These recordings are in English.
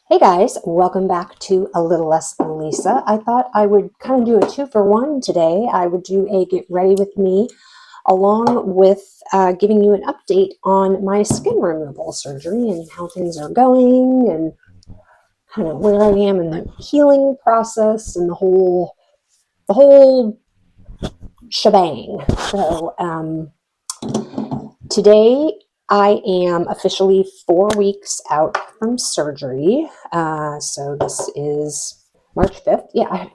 Hey guys, welcome back to A Little Less Lisa. I thought I would kind of do a 2-for-1 today. I would do a get ready with me along with giving you an update on my skin removal surgery and how things are going and kind of where I am in the healing process and the whole shebang. So today I am officially 4 weeks out from surgery. So this is March 5th. Yeah,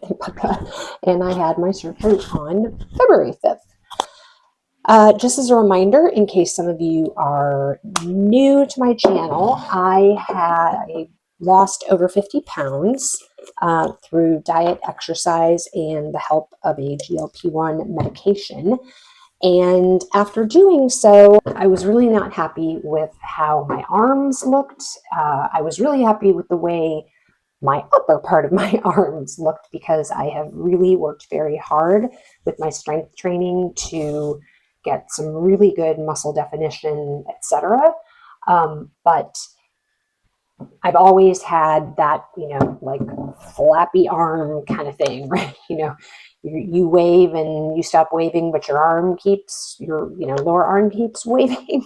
and I had my surgery on February 5th. Just as a reminder, in case some of you are new to my channel, I lost over 50 pounds through diet, exercise, and the help of a GLP-1 medication. And after doing so, I was really not happy with how my arms looked. I was really happy with the way my upper part of my arms looked because I have really worked very hard with my strength training to get some really good muscle definition, etc. But I've always had that, like flappy arm kind of thing, right? You wave and you stop waving, but your lower arm keeps waving.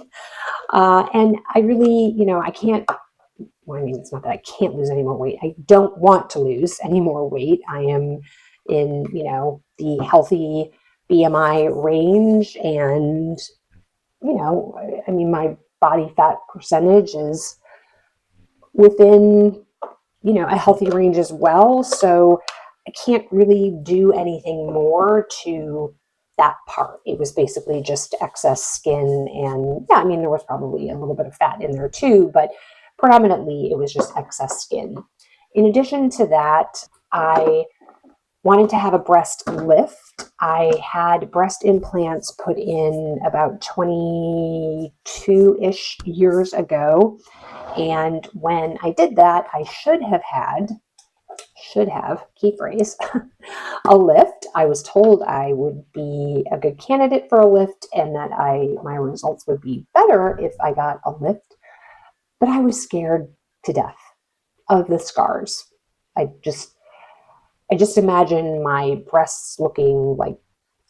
And I really, I can't, well, I mean, it's not that I can't lose any more weight. I don't want to lose any more weight. I am in, the healthy BMI range. And, I mean, my body fat percentage is within, a healthy range as well. So I can't really do anything more to that part. It was basically just excess skin. And yeah, I mean, there was probably a little bit of fat in there too, but predominantly it was just excess skin. In addition to that, I wanted to have a breast lift. I had breast implants put in about 22-ish years ago. And when I did that, I should have, key phrase, a lift. I was told I would be a good candidate for a lift and that my results would be better if I got a lift. But I was scared to death of the scars. I just imagine my breasts looking like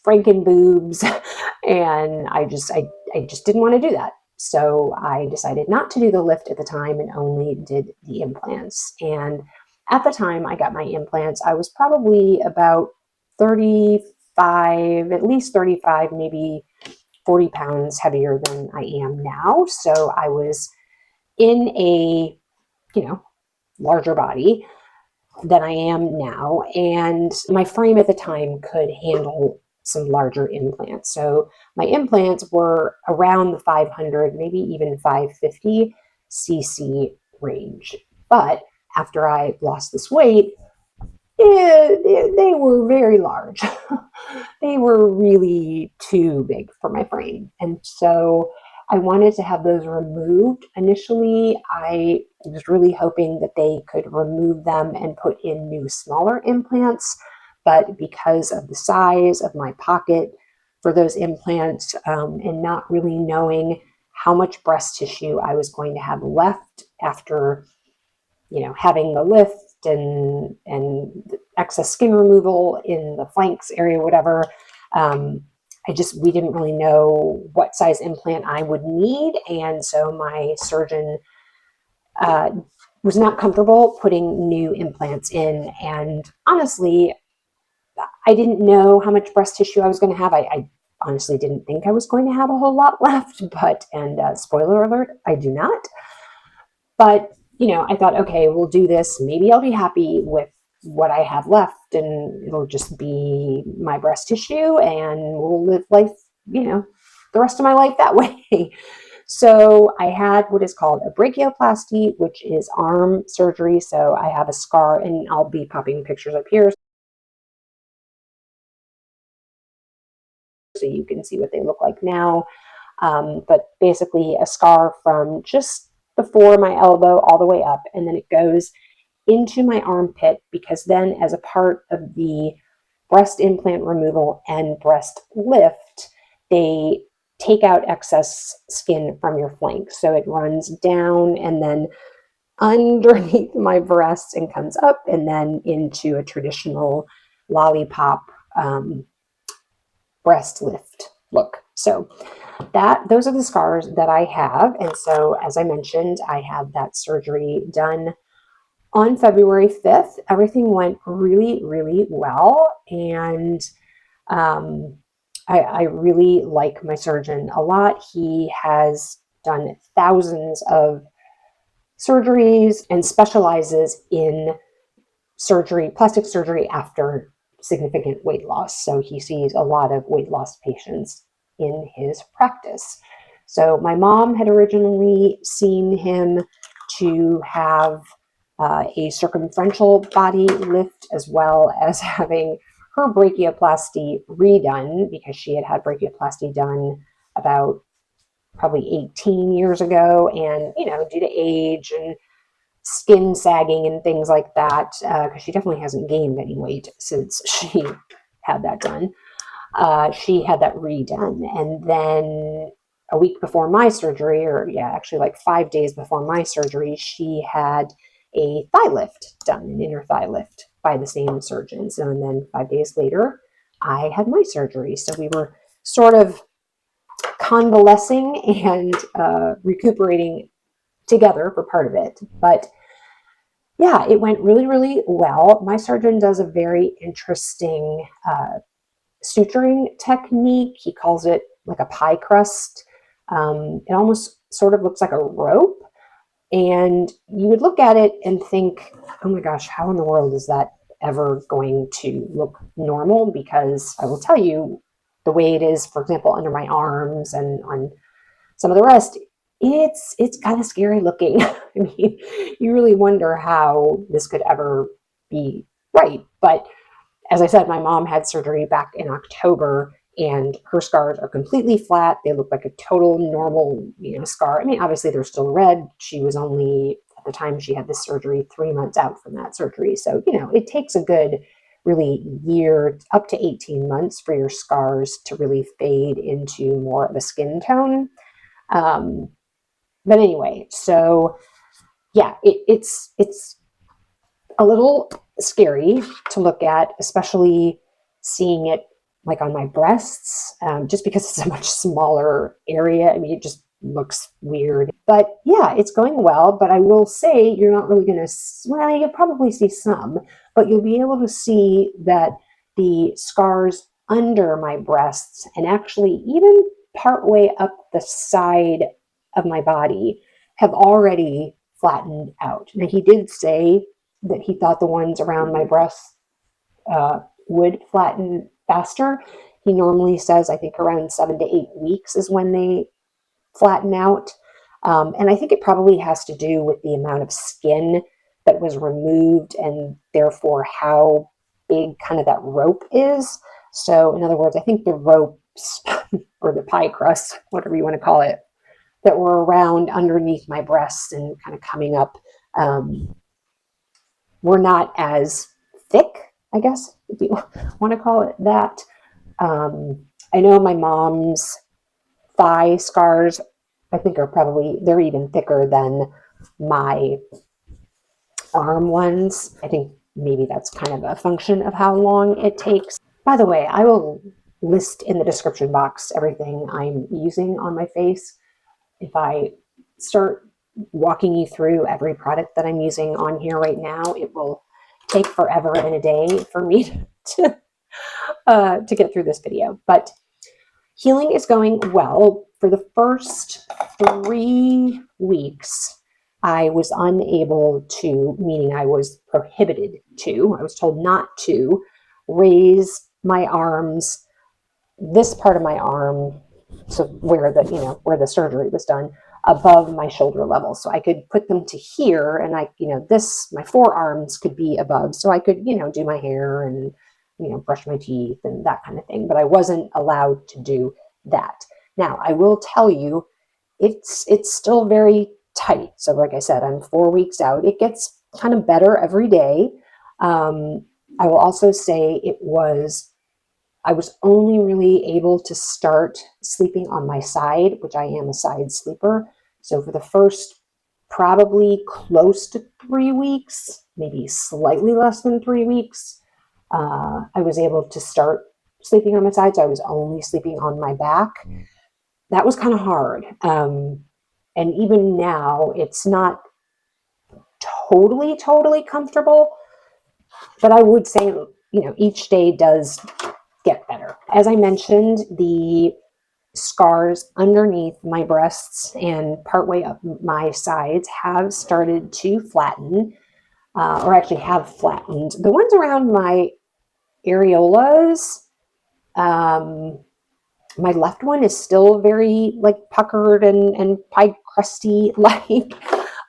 Franken boobs, and I just didn't want to do that. So I decided not to do the lift at the time and only did the implants. And at the time I got my implants, I was probably about 35, at least 35, maybe 40 pounds heavier than I am now. So I was in a, larger body than I am now. And my frame at the time could handle some larger implants. So my implants were around the 500, maybe even 550 cc range. But after I lost this weight, they were very large. They were really too big for my frame. And so I wanted to have those removed. Initially, I was really hoping that they could remove them and put in new, smaller implants. But because of the size of my pocket for those implants and not really knowing how much breast tissue I was going to have left after, having the lift and excess skin removal in the flanks area, whatever, we didn't really know what size implant I would need. And so my surgeon was not comfortable putting new implants in. And honestly, I didn't know how much breast tissue I was going to have. I honestly didn't think I was going to have a whole lot left, and spoiler alert, I do not. But, I thought, okay, we'll do this. Maybe I'll be happy with what I have left and it'll just be my breast tissue and we'll live life, the rest of my life that way. So I had what is called a brachioplasty, which is arm surgery. So I have a scar, and I'll be popping pictures up here so you can see what they look like now. But basically a scar from just before my elbow all the way up, and then it goes into my armpit, because then as a part of the breast implant removal and breast lift, they take out excess skin from your flank. So it runs down and then underneath my breasts and comes up and then into a traditional lollipop breast lift look. So those are the scars that I have. And so, as I mentioned, I had that surgery done on February 5th. Everything went really, really well. And I really like my surgeon a lot. He has done thousands of surgeries and specializes in surgery, plastic surgery after significant weight loss. So he sees a lot of weight loss patients in his practice. So my mom had originally seen him to have a circumferential body lift, as well as having her brachioplasty redone, because she had brachioplasty done about probably 18 years ago. And, due to age and skin sagging and things like that, because she definitely hasn't gained any weight since she had that done. She had that redone. And then a week before my surgery, or actually like 5 days before my surgery, she had a thigh lift done, an inner thigh lift by the same surgeon. So, and then 5 days later, I had my surgery. So we were sort of convalescing and recuperating together for part of it. But yeah, it went really, really well. My surgeon does a very interesting suturing technique. He calls it like a pie crust. It almost sort of looks like a rope. And you would look at it and think, oh my gosh, how in the world is that ever going to look normal? Because I will tell you, the way it is, for example, under my arms and on some of the rest, it's kind of scary looking. I mean, you really wonder how this could ever be right. But as I said, my mom had surgery back in October, and her scars are completely flat. They look like a total normal, scar. I mean, obviously they're still red. She was only, at the time she had this surgery, 3 months out from that surgery. So, it takes a good really year, up to 18 months for your scars to really fade into more of a skin tone. But anyway, so yeah, it's a little scary to look at, especially seeing it like on my breasts, just because it's a much smaller area. I mean, it just looks weird. But yeah, it's going well. But I will say you're not really going to, well, you'll probably see some, but you'll be able to see that the scars under my breasts, and actually even partway up the side of my body, have already flattened out. Now, he did say that he thought the ones around my breasts would flatten faster. He normally says, I think around 7 to 8 weeks is when they flatten out. And I think it probably has to do with the amount of skin that was removed, and therefore how big kind of that rope is. So in other words, I think the ropes or the pie crust, whatever you want to call it, that were around underneath my breasts and kind of coming up, were not as thick, I guess, if you want to call it that. I know my mom's thigh scars, I think, they're even thicker than my arm ones. I think maybe that's kind of a function of how long it takes. By the way, I will list in the description box everything I'm using on my face. If I start walking you through every product that I'm using on here right now, it will take forever and a day for me to get through this video. But healing is going well. For the first 3 weeks, I was unable to, meaning I was prohibited to, I was told not to raise my arms, this part of my arm, so where the surgery was done, above my shoulder level. So I could put them to here, and my forearms could be above, so I could, do my hair and, brush my teeth and that kind of thing. But I wasn't allowed to do that. Now, I will tell you, it's still very tight. So like I said, I'm 4 weeks out. It gets kind of better every day. I will also say I was only really able to start sleeping on my side, which I am a side sleeper. So for the first probably close to 3 weeks, maybe slightly less than 3 weeks, I was able to start sleeping on my side. So I was only sleeping on my back. That was kind of hard. And even now, it's not totally comfortable, but I would say, each day does get better. As I mentioned, the scars underneath my breasts and partway up my sides have started to flatten, or actually have flattened. The ones around my areolas, my left one is still very like puckered and pie crusty like.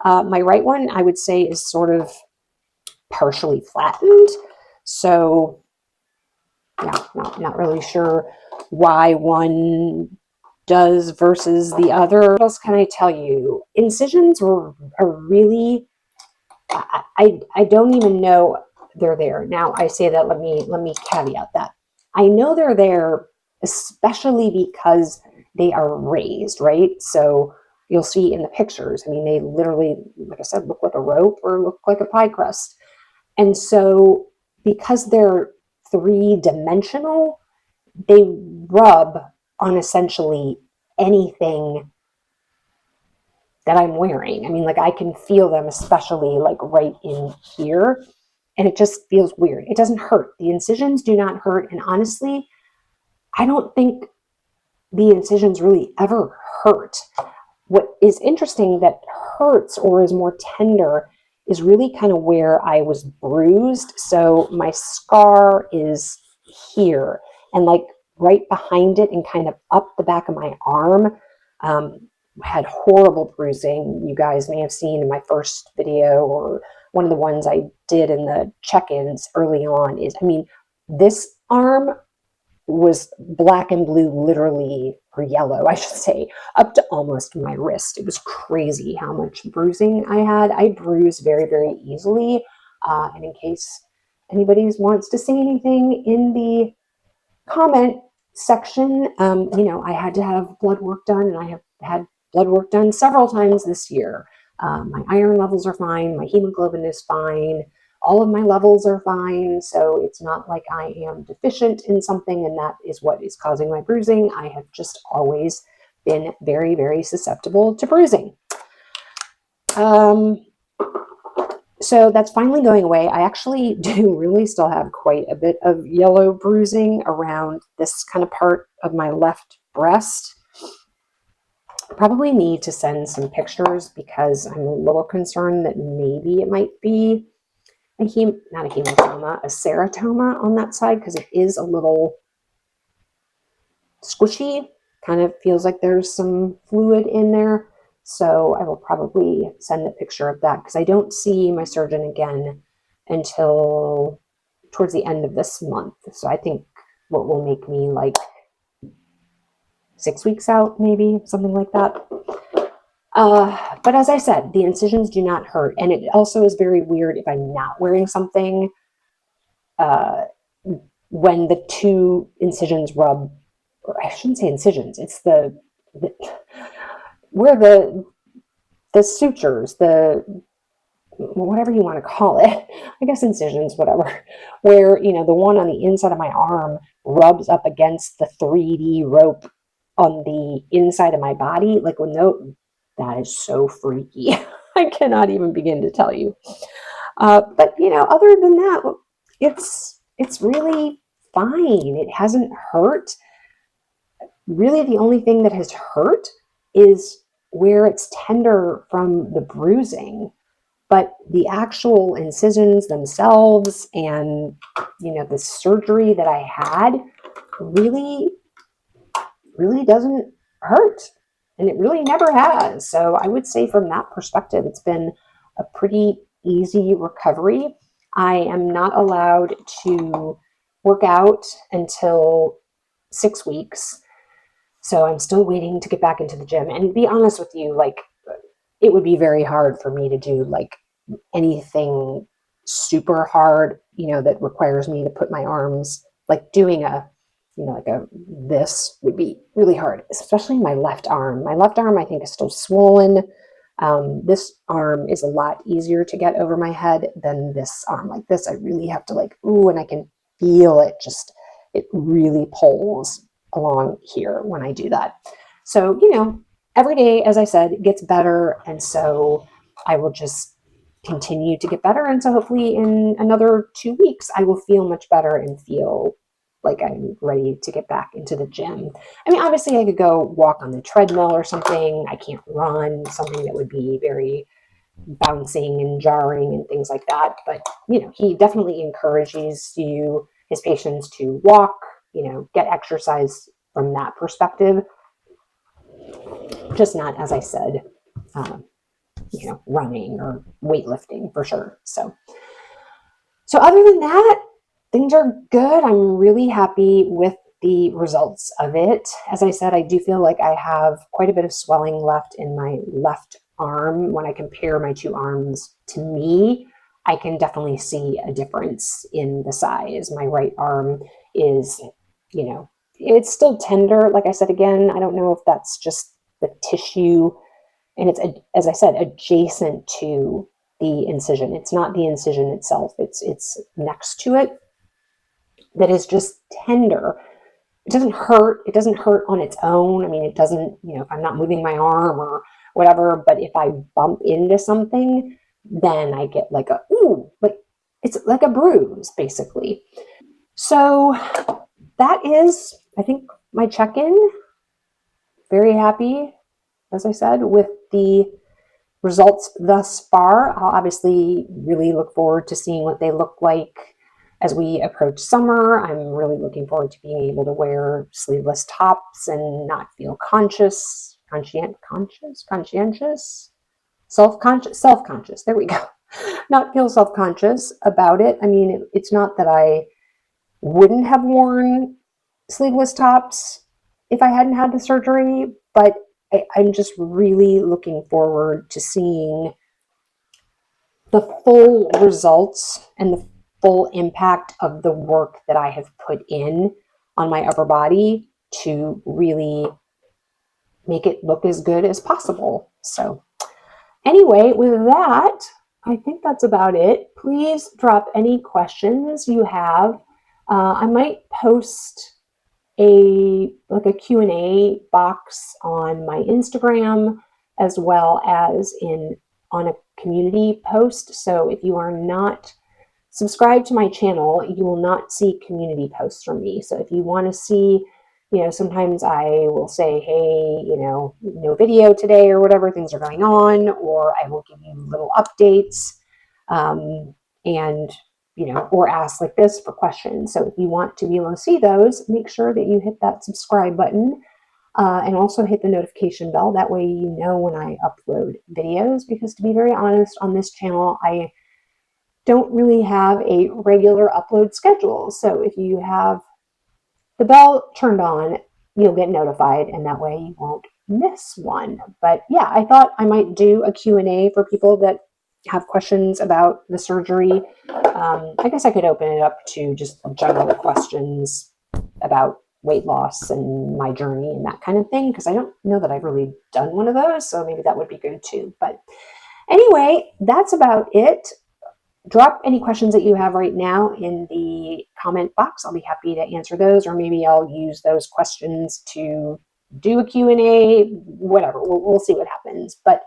My right one, I would say, is sort of partially flattened. So yeah, not really sure why one does versus the other. What else can I tell you? Incisions are really, I don't even know they're there. Now I say that, let me caveat that. I know they're there, especially because they are raised, right? So you'll see in the pictures, I mean, they literally, like I said, look like a rope or look like a pie crust. And so because they're three-dimensional, they rub on essentially anything that I'm wearing. I mean, like I can feel them, especially like right in here, and it just feels weird. It doesn't hurt. The incisions do not hurt. And honestly, I don't think the incisions really ever hurt. What is interesting that hurts or is more tender is really kind of where I was bruised. So my scar is here, and like right behind it and kind of up the back of my arm. Had horrible bruising. You guys may have seen in my first video, or one of the ones I did in the check-ins early on, is, I mean, this arm was black and blue, literally, or yellow, I should say, up to almost my wrist. It was crazy how much bruising I had. I bruise very easily. And in case anybody wants to say anything in the comment section, I had to have blood work done, and I have had blood work done several times this year. My iron levels are fine. My hemoglobin is fine. All of my levels are fine. So it's not like I am deficient in something and that is what is causing my bruising. I have just always been very susceptible to bruising. So that's finally going away. I actually do really still have quite a bit of yellow bruising around this kind of part of my left breast. I probably need to send some pictures because I'm a little concerned that maybe it might be not a hematoma, a ceratoma on that side, because it is a little squishy. Kind of feels like there's some fluid in there. So I will probably send a picture of that because I don't see my surgeon again until towards the end of this month. So I think what will make me like 6 weeks out, maybe something like that. But as I said, the incisions do not hurt. And it also is very weird if I'm not wearing something when the two incisions rub, or I shouldn't say incisions, it's where the sutures, whatever you want to call it, I guess incisions, whatever, where, the one on the inside of my arm rubs up against the 3D rope on the inside of my body. Like that is so freaky. I cannot even begin to tell you. But other than that, it's really fine. It hasn't hurt. Really, the only thing that has hurt is where it's tender from the bruising. But the actual incisions themselves and, the surgery that I had really doesn't hurt. And it really never has. So I would say from that perspective, it's been a pretty easy recovery. I am not allowed to work out until 6 weeks. So I'm still waiting to get back into the gym. And to be honest with you, like, it would be very hard for me to do like anything super hard, that requires me to put my arms, like doing this would be really hard, especially my left arm. My left arm, I think, is still swollen. This arm is a lot easier to get over my head than this arm. Like this, I really have to like, ooh, and I can feel it just, it really pulls along here when I do that. So, you know, every day, as I said, it gets better. And so I will just continue to get better. And so hopefully in another 2 weeks, I will feel much better and feel like I'm ready to get back into the gym. I mean, obviously I could go walk on the treadmill or something. I can't run, something that would be very bouncing and jarring and things like that. But, you know, he definitely encourages his patients to walk, you know, get exercise from that perspective. Just not, as I said, you know, running or weightlifting for sure. So other than that, things are good. I'm really happy with the results of it. As I said, I do feel like I have quite a bit of swelling left in my left arm. When I compare my two arms to me, I can definitely see a difference in the size. My right arm is, you know, it's still tender. Like I said, again, I don't know if that's just the tissue, and it's, as I said, adjacent to the incision. It's not the incision itself. It's next to it, that is just tender. It doesn't hurt. It doesn't hurt on its own. I mean, it doesn't, you know, if I'm not moving my arm or whatever, but if I bump into something, then I get like a, ooh, like it's like a bruise basically. So that is, I think, my check-in. Very happy, as I said, with the results thus far. I'll obviously really look forward to seeing what they look like as we approach summer. I'm really looking forward to being able to wear sleeveless tops and not feel self-conscious. There we go. Not feel self-conscious about it. I mean, it's not that I wouldn't have worn sleeveless tops if I hadn't had the surgery, but I'm just really looking forward to seeing the full results and the full impact of the work that I have put in on my upper body to really make it look as good as possible. So anyway, with that, I think that's about it. Please drop any questions you have. I might post a Q&A box on my Instagram, as well as on a community post. So if you are not subscribed to my channel, you will not see community posts from me. So if you want to see, you know, sometimes I will say, hey, you know, no video today or whatever, things are going on, or I will give you little updates, and you know, or ask like this for questions. So if you want to be able to see those, make sure that you hit that subscribe button, and also hit the notification bell. That way you know when I upload videos, because to be very honest, on this channel, I don't really have a regular upload schedule. So if you have the bell turned on, you'll get notified, and that way you won't miss one. But yeah, I thought I might do a Q&A for people that have questions about the surgery. I guess I could open it up to just general questions about weight loss and my journey and that kind of thing, because I don't know that I've really done one of those, so maybe that would be good too. But anyway, that's about it. Drop any questions that you have right now in the comment box. I'll be happy to answer those, or maybe I'll use those questions to do a Q&A, whatever. We'll see what happens. But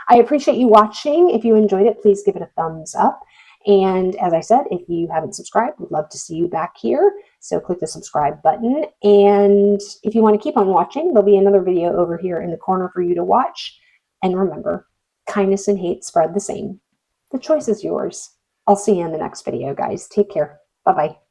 I appreciate you watching. If you enjoyed it, please give it a thumbs up. And as I said, if you haven't subscribed, we'd love to see you back here. So click the subscribe button. And if you want to keep on watching, there'll be another video over here in the corner for you to watch. And remember, kindness and hate spread the same. The choice is yours. I'll see you in the next video, guys. Take care. Bye-bye.